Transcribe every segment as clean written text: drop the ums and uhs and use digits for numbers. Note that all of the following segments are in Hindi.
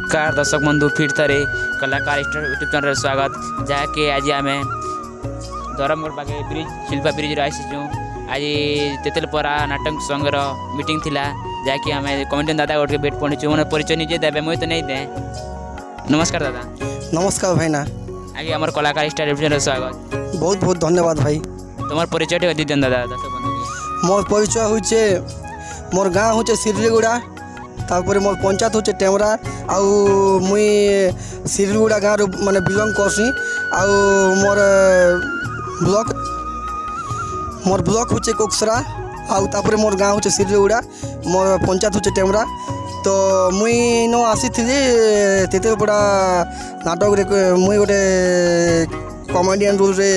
नमस्कार दर्शक बंधु फिर थे कलाकार स्टार यूट्यूब चैनल स्वागत जहाँकि आज आम धरमगढ़ पाखे ब्रिज शिल्पा ब्रिज आसीचु आज तेतलपरा नाटक संघर मीटिंग थिला जहाँकि आम कमेडियन दादा गोटे भेट पड़ीचु मैंने परिचय निजे देवे मुझे तो नहीं दे। नमस्कार दादा। नमस्कार भाईना। आगे आम कलाकार स्टार यूट्यूब चैनल स्वागत। बहुत बहुत धन्यवाद भाई। तुम परिचय टे दी दादा दर्शक बंधु। मोर परिचय होचे मोर गाँव होचे सिरलीगुड़ा तापर मोर पंचायत होचे टेमरा आउ मुई सिरलीगुड़ा गाँव माने बिलंग करसी आउ मोर ब्लॉक होचे कोकसरा आउ तापर मोर गाँव होचे सिरलीगुड़ा मोर पंचायत होचे टेमरा। तो मुई नो आसी थी तेते बड़ा नाटक रे मुई गोटे कॉमेडियन रोल रे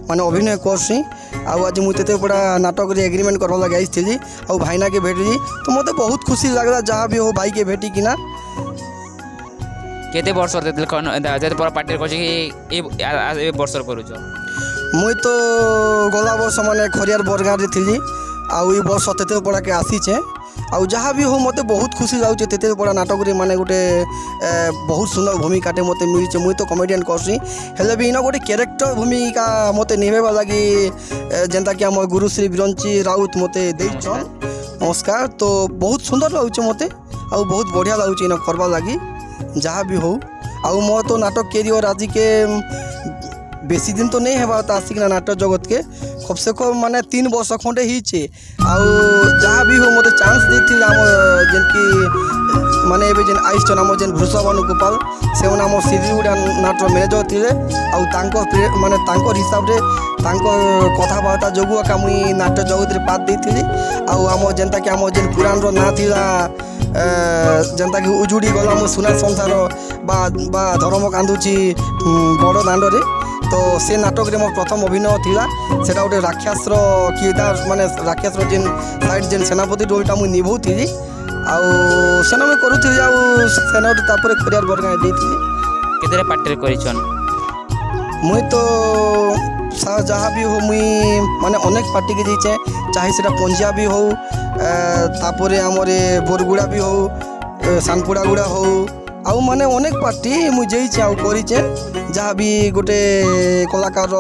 माने अभिनय करसी आउ आज मुझे तेते बड़ा नाटक रे एग्रीमेंट करवा लगे आई आउ भाईना के भेटी तो मत बहुत खुशी लगला जहाँ भी हो भाई के भेटी किना। केते वर्ष पार्टी ए वर्ष करूछ मुई तो गला वर्ष माने खरियार बरगाँ रे थी आउ ई वर्ष तेते बड़ा के आसीचे आउ जहाँ भी हो मत बहुत खुशी लागे तेते बड़ा नाटक रे माने गोटे बहुत सुंदर भूमिकाटे मत मिली मुई तो कॉमेडियन करसी हेले भी इन गोटे कैरेक्टर भूमिका मत निभेबा लगी जेनता कि आम गुरुश्री बिरंची राउत मत देइछन। नमस्कार। तो बहुत सुंदर लागे मत आउ बहुत बढ़िया लागे इन करवा लगी जहाँ भी हो आउ मोर तो नाटक कैरियर आज के बेसी दिन तो नहीं है आसिकना नाटक जगत के कम से कम माने 3 वर्ष खंडे ही आउ जहाँ भी हो मत चांस देती आम जेनकी माने एबे जेन आइसन आम जेन भृषभानु गोपाल से आम सिरलीगुड़ा नाटक मैनेजर थे आउ माने हिसाब से कथबार्ता जोगु आका मुई नाटक जगत रे पात देती आउ आम जेनता कि आम जेन पुराण रो ना थिला जेनता कि उजुड़ी गला मो सुना संसार बा धर्म कांदुची बड़ दांडे तो से नाटक रे मोर प्रथम अभिनय थिला सेटा गोटे राक्षसर किरदार माने राक्षसर जेन साइड जेन सेनापति रोलटा मुई निभाउथि आउ सेना में करूथि आउ सेना तापर खरियार बरगाँ देथि केतरे पार्टी करिछन मुई तो जहाँ भी हो मुई माने अनेक पार्टी के जाइछे चाहे सेटा पंजाबी हो तापर आमरे बोरगुड़ा भी हो सानपुड़ा गुड़ा हो आउ माने अनेक पार्टी मुई जाइछे आउ करिछे जहाँ भी गोटे कलाकार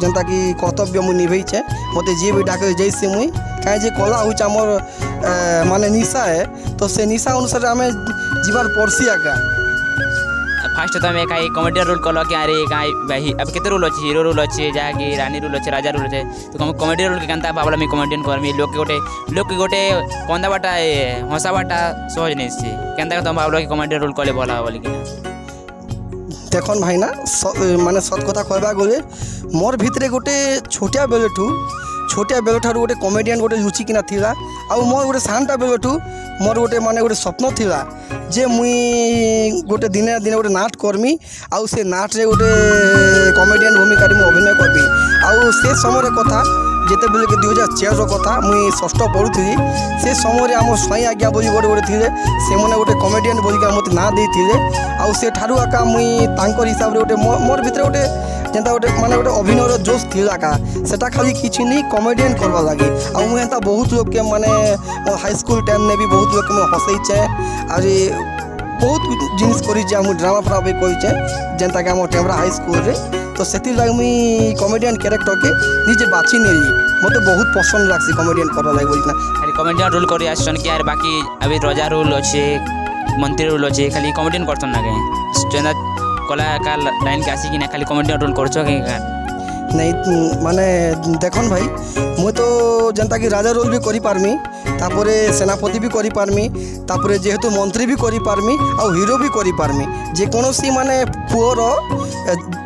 जनता की कर्तव्य मुई निभैछे मते जे भी डाके जैसे मुई कहीं जे कला हो आमर माने निशा है तो से निशा अनुसार आम जीवार पड़सी आका फास्ट तो हमें कहीं कॉमेडियन रोल कल कि अरे कहीं भाई अब केते रोल अच्छे हिरो रोल अच्छे जहाँकि रानी रोल अच्छे राजा रोल अच्छे तो कॉमेडियन रोल के केनता भावला मैं कॉमेडियन करमी लोक के गोटे कंदा बाटा हंसा बाटा सहज नहीं से केनता तुम भावल कि कॉमेडियन रोल कले भला बोली कि देखन भाई ना माने सत कथा कहबा गले मोर भितरे गोटे छोटिया बेलठार गोटे कॉमेडियन गोटे लुचिकिना थिला आउ मोर गोटे सानटा बेलठू मोर गोटे माने गोटे स्वप्न थिला जे मुई गोटे दिने दिने गोटे नाट करमी आउ से नाट रे गोटे कॉमेडियन भूमिका रे मु अभिनय करबी आउ से समय कथा जेते बेले के 2004 कथा मुई षष्ठ पढ़ुथी से समय आम स्वाई आज्ञा बोली गोटे थे से मैंने गोटे कॉमेडियन बोलिका मत ना देते आउ से ठारू आका मुई तांकर हिसाब रे गोटे मोर भितर गोटे जेनता गोटे माने गोटे अभिनयर जोश थिला का सेटा खाली किछि नहीं कॉमेडियन करवा लगी आउ मुई एंता बहुत लोग के माने हाई स्कूल टाइम ने भी बहुत लोग के मैं हसैछे अरे बहुत जिनिस करिछे हम ड्रामा फ्रामा भी करिछे जेनता कि हम टेमरा हाई स्कूल रे तो से लगे मुई कॉमेडियन कैरेक्टर के निजे बाछी नेली मत बहुत पसंद लागसी कॉमेडियन करवा लगे बोलना खाली कॉमेडियन रोल करी आसन कि यार बाकी अभी राजा रोल अच्छे मंत्री रोल अच्छे खाली कॉमेडियन करसन ना के कलाकार लाइन के आसी कि ना खाली कॉमेडियन रोल करछो कि नहीं माने देखन भाई मुई तो जनता कि राजा रोल भी करी पारमी तापरे सेनापति भी करी पारमी तापरे जेहेतु मंत्री भी करी पारमी आउ हीरो भी करी पारमी जे कोनोसी माने पुअर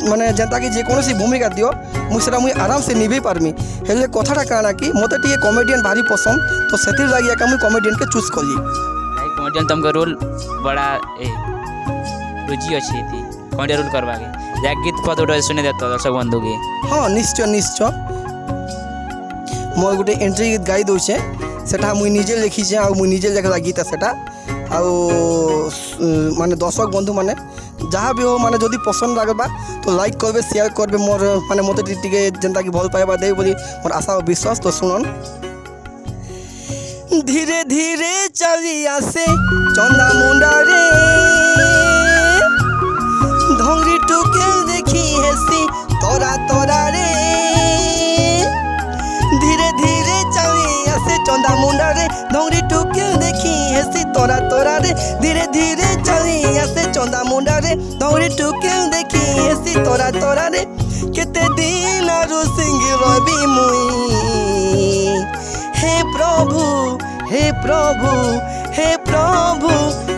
माने जनता कि जे कोनोसी भूमिका दियो मुई सेटा मुई आराम से निभे पारमी हेले कथाटा काना कि मते टिके कॉमेडियन भारी पसंद तो सेतिर लागि का मुई कॉमेडियन के चूज कली कॉमेडियन तुमको रोल बड़ा रुचि अच्छी थी कॉमेडियन रोल करवा के जा गीत पद उठे सुने देता दर्शक बंधु के हाँ निश्चय मोर गोटे एंट्री गीत गाई दौचे सेटा मुई निजे लिखीचे आ मुई निजे लिखला गीत सेटा आउ माने दर्शक बंधु माने जहाँ भी हो माने जदि पसंद लगबा तो लाइक करबे शेयर करबे मोर माने मते टिके जेनता कि भल पाइबा दे बोली मोर आशा और विश्वास। तो सुनन धीरे धीरे चली आसे चंदा मुंडा रे धंगरी टुके देखी हेसी तोरा तोरा रे धीरे धीरे चली आसे चंदा मुंडा रे धंगरी टुके देखी हेसी तोरा तोरा रे धीरे धीरे चली आसे चंदा मुंडा रे धंगरी टुके देखी हेसी तोरा तोरा रे केते दिन आरु सिंह रवि मुई हे प्रभु हे प्रभु हे प्रभु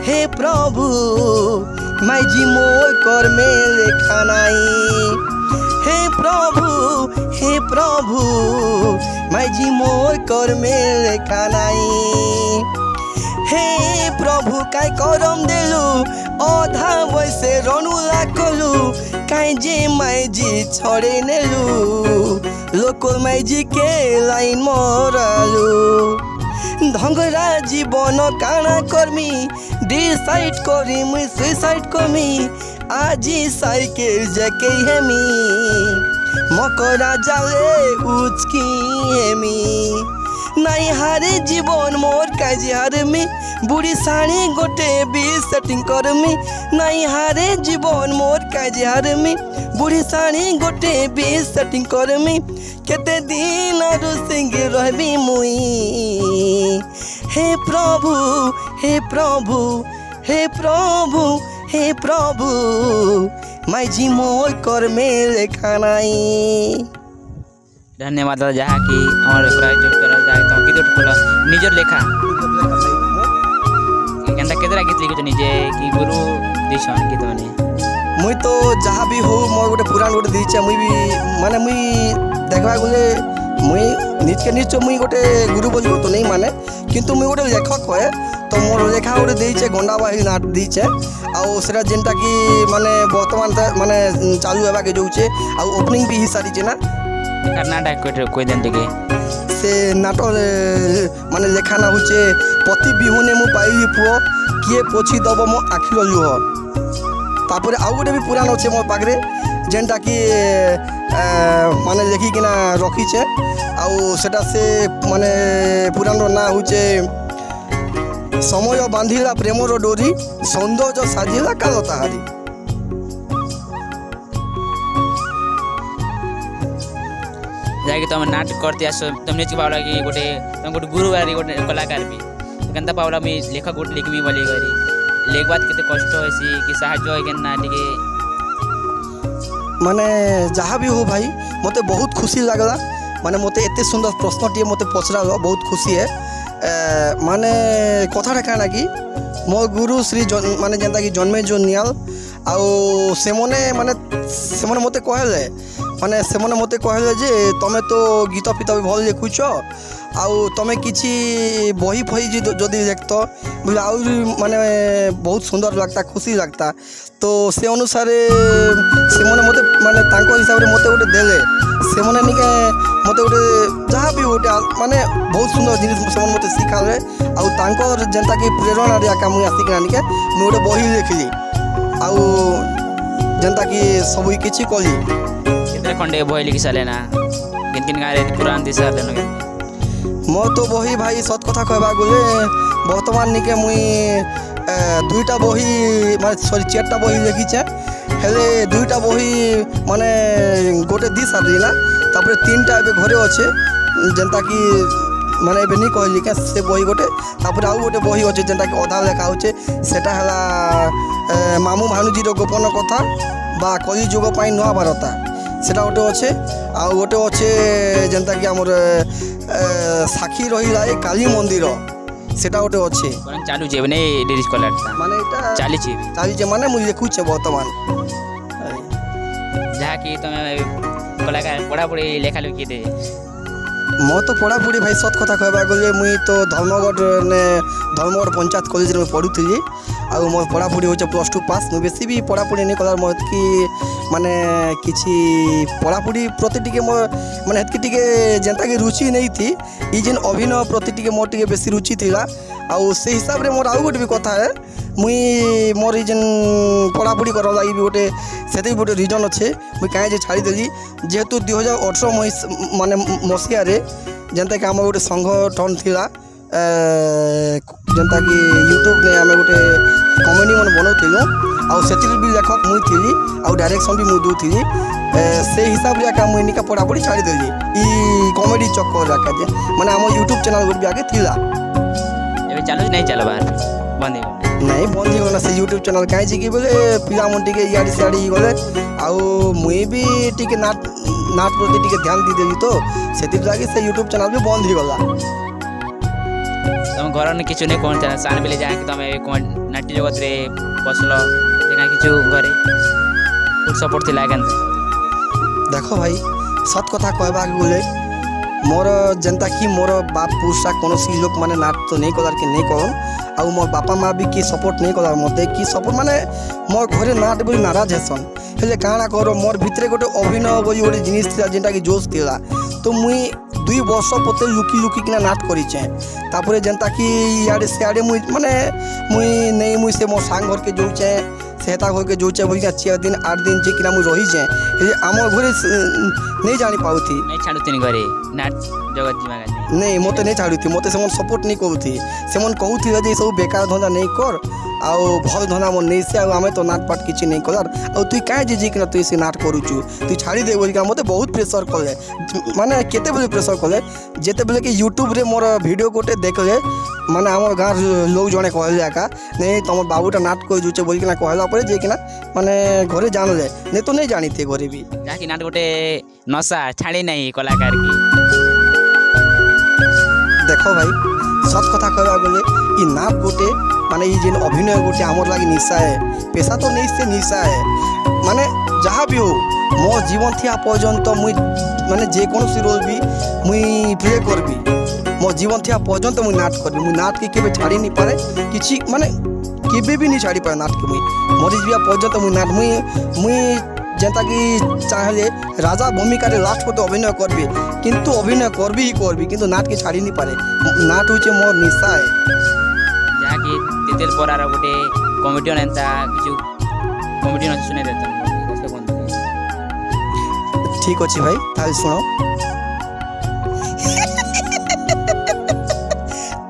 हे प्रभु माई जी मोर कर मेरे खानाई हे प्रभु माई जी मोर कर मेरे खानाई हे प्रभु काय करम देलु अधा वैसे रनुला कलु काय जे माई जी छड़े नेलु लोक माई जी के लाइन मरालु धंगरा जीवन काना कर्मी डिसाइड करी मुई सुसाइड कमी আজি साइकिल जके हेमी मकरा जाले उचकी हेमी नाई हारे जीवन मोर काजी हारमी बुढ़ी साड़ी गोटे भी सेटिंग करमी नाई हारे जीवन मोर काजी हारमी बुढ़ी साड़ी गोटे भी सेटिंग करमी केते दिन आरु सिंह रहबी मुई हे प्रभु हे प्रभु हे प्रभु हे प्रभु माई जी मोर कर मेरे खानाई धन्यवाद दादा जहाँकि आम गीत निजर लेखा केनता केतरा गीत लिखुछ निजे कि गुरु दिछन गीत माने मुई तो जहाँ भी हो मोर गोटे पुराण गोटे दीचे मुई भी माने मुई देखा गले मुई निज के निज मुई गोटे गुरु बोली तो नहीं माने किंतु मुई गोटे लेखक है तो मोर लेखा गोटे दीचे गंडाबाही नाट दीचे आउ सेटा जेनटा कि माने वर्तमान माने चालू हेबा के जोचे आउ ओपनिंग भी ही सारी ना नाटक कोई दिन टिके से नाटक माने लेखा ना होचे पति बिहुने मु पाइली पुओ किए पोछि दब मो आखिर लुह तापर आउ गोटे भी पुराण अच्छे मोर पाखे जेनटा कि माने लेखिकिना रखीचे आउ सेटा से माने पुराण ना होचे समय बांधिला प्रेमर डोरी सौंदर्य साजिला काल ताहारी जाके तुम नाटक करते आस तुमने पावला कि गोटे तुम गोटे गुरु बारी गोटे कलाकार भी केनता पावला मुझे लेखक गोटे लिखमी बोली करी लेखबाद केते कष्ट होसी कि साहाय्य होय केना टिके माने जहाँ भी हो भाई मते बहुत खुशी लगला माने मते एते सुंदर प्रश्नटी मते पचरा बहुत खुशी है माने कथाटा काना कि मो गुरु श्री माने जेनता कि जन्मे जो नियाल आउ से माने मते कहले माने से मते कहले जे तमे तो गीत फित भी भल लिखुच आउ तमे किछि बही फही जदि लिखत बोले आउ माने बहुत सुंदर लगता खुशी लगता तो से अनुसार से मते माने तांको हिसाब रे मते गोटे देले से मने निके मते गोटे जहाँ भी गोटे माने बहुत सुंदर जिनिस से मते सिखाले आउ तांकर जेनता कि प्रेरणा रे आका मुई आसिक निके मु गोटे बही लिखली आउ जेनता कि सब किछि कली केते खंडे बही लिखि साले ना किन गारे पुराण दिसा देन मो तो बही भाई सत कथा कहबा गले वर्तमान निके मुई दुईटा बही माने सॉरी चारटा बही लिखिचे हेले दुईटा बही माने गोटे दी सारी ना तापर तीनटा एबे घरे अच्छे जेनता कि माने एबे नहीं कहली के से बही गोटे तापर आउ गोटे बही अच्छे जेनता कि अधा लेखा होचे सेटा हला मामू भानुजी रो गोपन कथा बा कली जुग पाई नुआ भारता सेटा गोटे अच्छे आउ गोटे अच्छे जेनता कि हमर साक्षी रहिला ए काली मंदिर सेटा गोटे अच्छे चालू जे ने डिरिस कलाटा माने एटा चाली जे माने मुझे लिखुचे वर्तमान जहाँ कि तुम कलाकार पढ़ा पढ़ी लेखा लिखी दे मो तो पढ़ा पढ़ी भाई सत कथा कहबा गले मुई तो धर्मगढ़ ने धर्मगढ़ पंचायत कॉलेज में पढ़ुଥିଲି आउ मोर पढ़ा पढ़ी होचे +2 पास मु बेसी भी पढ़ा पढ़ी नहीं कलार मत कि माने किछि पढ़ा पढ़ी प्रति टिके मो माने हेतकी टिके जेंता कि रुचि नहीं थी ई जेन अभिनय प्रति टिके मोर टिके बेसी रुचि थिला आउ से हिसाब रे मोर आउ गोटे भी कथा है मुई मोर ई जेन पढ़ा पढ़ी कर लागि भी गोटे सेते गोटे रीजन अच्छे मुई काहे जे छाड़ी देली जेहेतु 2018 माने मसिया रे जेंता कि आम गोटे संगठन थिला ଯେନ୍ତା କି ୟୁଟ୍ୟୁବ୍ରେ ଆମେ ଗୋଟେ କମେଡ଼ି ମାନେ ବନାଉଥିଲୁ ଆଉ ସେଥିରେ ବି ଲେଖକ ମୁଇଁ ଥିଲି ଆଉ ଡାଇରେକ୍ସନ୍ ବି ମୁଇଁ ଦେଉଥିଲି সেই হিসাবে একা মুই নিকা পড়াপড়ি ছাড়িদেলি ই কমেডি চক্কর একা যে মানে আমার ইউট্ୟୁବ୍ ଚ୍ୟାନେଲ୍ ଗୋଟେ ବି ଆଗେ ଥିଲା ଏବେ ଚାଲୁଛି ନାଇଁ ଚାଲବାର ବନ୍ଦ ହେଇଗଲା ନାଇଁ ବନ୍ଦ ହେଇଗଲା ସେ ୟୁଟ୍ୟୁବ୍ ଚ୍ୟାନେଲ୍ କାହିଁକି କି ବୋଲେ ପିଲାମାନେ ଟିକେ ଇଆଡ଼େ ସିଆଡ଼େ ହେଇଗଲେ ଆଉ ମୁଇଁ ବି ଟିକେ ନାଟ ପ୍ରତି ଟିକେ ଧ୍ୟାନ ଦେଇଦେଲି ତ ସେଥିଲାଗି ସେ ୟୁଟ୍ୟୁବ୍ ଚ୍ୟାନେଲ୍ ବି ବନ୍ଦ ହେଇଗଲା ତମ ଘର କିଛି ନାଇଁ କ'ଣ ସାନ ବେଲେ ଯାହାକି ତମେ ନାଟ୍ୟ ଜଗତରେ ବସିଲ କାଁ କିଛି ଘରେ ଫୁଲ୍ ସପୋର୍ଟ ଥିଲା କେନ୍ତା দেখ ভাই সত কথা কহবাকে গলে মোর যেন্তা কি মোর বাপ পুরুষা কোনসি লোক মানে নাট তো নেই কলার কি নেই করন আউ মোর বাপা মা বি কি সপোর্ট নেই কলার মতে কি সপোর্ট মানে মোর ঘরে নাট বলি নারাজ হেসন হেলে কাଣା কর মোর ভিতরে গোটে অভিনয় বলি গোটে জিনিস ଥିଲା যেটা কি জোশ ଥିଲା তো মুই 2 বর্ষ পতে লুকি লুকি কিনা নাট করিছে তারপরে যেন্তা কি ইয়াড়ে সিয়াড়ে মুই মানে মুই নেই মুই সে মোর সাং ঘরকে যাউছে সেটা ঘরকে যাউছে বলি 4 দিন 8 দিন যে কিনা মুই রহিছে হেলে আমার ঘরে নেই জানি পাউথি ନାଇଁ ଛାଡ଼ୁଥିନି ଘରେ ନାଟ ଜଗତ ଯିବା କାଜି नहीं मते नहीं छाड़ुथी मते से सपोर्ट नहीं करूथी से कहूथी जे सब बेकार धंदा नहीं कर आउ भल धंदा मन नहीं से आम तो नाट पाट किसी नहीं कलार आ तु कहीं जे जिकना तु से नाट करूचु तु छाड़ी दे बोलिका मते बहुत प्रेशर कले माने केते बेले प्रेशर कले जेते बेले कि यूट्यूब रे मोर वीडियो गोटे देखले माने हमर गाँव लोग जने कहले आका नहीं तुम बाबूटा नाट कर जुचे बोलिकिना कहला परे जे किना माने घरे जानले नहीं तो नहीं जानी थे घरे भी ଯାହାକି ନାଟ ଗୋଟେ ନଶା ଛାଡ଼ି ନାହିଁ କଳାକାର କି देख भाई सत कथा कहवा गले इ नाट गोटे माने इ जेन अभिनय गोटे आमर लागी निशा है पेशा तो नहीं से निशा है माने जहाँ भी हो मो जीवन थिया पर्यंत मुई माने जे कोनोसी रोल भी मुई प्ले करबी मो जीवन थिया पर्यंत मुई नाट करबी मुई नाट के केबे छाड़ी नहीं पारे किछि माने केबे भी नहीं छाड़ी पारे नाट के मुई मरी जिया पर्यंत मुई नाट मुई जेंता कि चाहले राजा भूमिका लास्ट को तो अभिनय करबी किंतु अभिनय करबी ही करबी किंतु नाट के छाड़ी नहीं पारे नाट होचे मोर निशा है ଯାହାକି ତେତେଲ ପରାର ଗୋଟେ କମେଡ଼ିଆନ୍ ଏନ୍ତା କିଛି କମେଡ଼ିଆନ୍ ଅଛି ଶୁଣେଇ ଦେତ ठीक अच्छे भाई ताल सुनो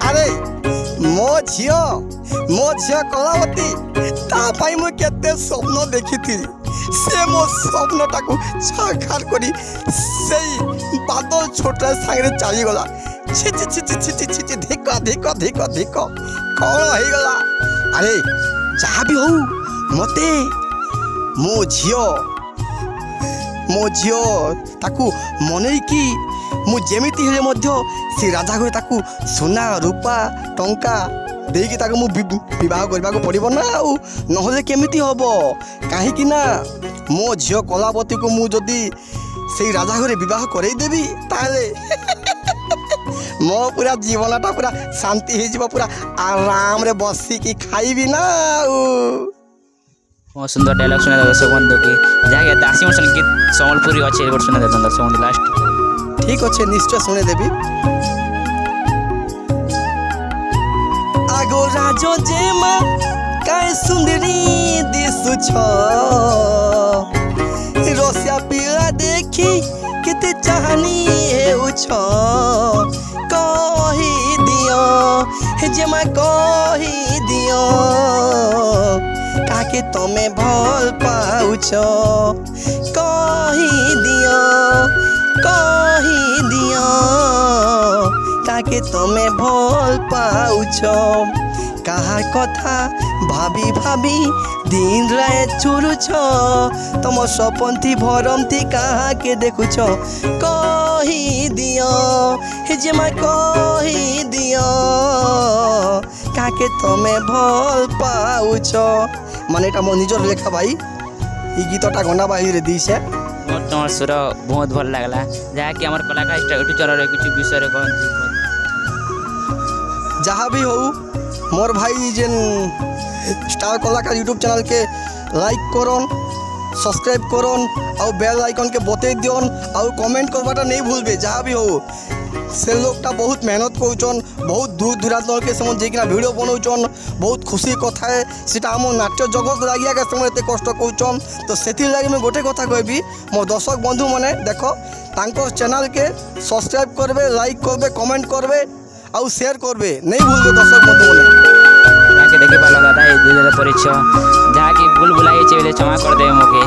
अरे मो झियो कलावती ता पाई मु केते स्वप्न देखी थी से मो स्वप्नटा को छाखार करी सेई बादल छोटा सागरे चली गला छि छि छि छि छि छि छि देखो देखो देखो देखो कौन हो गला अरे जहाँ भी हो मते मो झियो ताकू मनै कि मु जेमिति हेले मध्य से राजा घरे ताकू सोना रूपा टंका देकी ताकू मु विवाह करबा को पड़िबो ना आ नहले केमिति हबो काहे कि ना मो झियो कलावती को मु जदी से राजा घरे विवाह करई देबी ताले मो पूरा जीवनटा पूरा शांति हे जीव पूरा आराम रे बसी की खाइबी ना बहुत सुंदर डायलॉग सुना दर्शक बंधु की जहाँकि दासी मोर गीत सम्बलपुरी अच्छे सुना देता दर्शक बंधु लास्ट ठीक अच्छे निश्चय शुणे देवी आगो राजो जेमा काय सुंदरी दिसु छ रसिया पीला देखी केते चाहनी हेउ छ कही दियो हे जेमा कही दियो काके तमे भल पाउछ कही दियो काके तमे भल पाउछ काहार कथा भाभी भाभी दिन रात चुरुछ तम सपंती भरमती कहा के देखुछ कही दियो हे जेमा कही दियो काके तमे भल पाउछ माने एटा मो निजर लेखा भाई ई गीतटा गंडा बाही रे दिसे मोर तमर सुर बहुत भल लागला जहाँकि हमर कलाकार यूट्यूब चैनल रे कुछ विषय रे कहन जहाँ भी हो मोर भाई जेन स्टार कलाकार यूट्यूब चैनल के लाइक करन सब्सक्राइब करन और बेल आइकन के बते दियन और कमेंट करवाटा नहीं भूलबे जहाँ भी हो से लोगटा बहुत मेहनत करूचन बहुत दूर दूरांत के समय जेकिना वीडियो बनाऊचन बहुत खुशी कथा है सीटा आम नाट्य जगत लगिया के समय एते कष्ट करूचन तो सेति लागि मैं गोटे कथा कहबी मोर दर्शक बंधु माने देखो तांको चैनल के सब्सक्राइब करबे लाइक करबे कमेंट करबे ଆଉ ସେୟାର করবে নেই ভুলবে দর্শক বন্ধুମାନେ। ଯାହାକି ଦେଖିପାରିଲ ଦାଦା ଏ ଦୁଇରେ ପରିଚୟ ଯାହାକି ଭୁଲ ଭୁଲା ହେଇଛି ବୋଲେ କ୍ଷମା କରିଦେବେ ମୋକେ।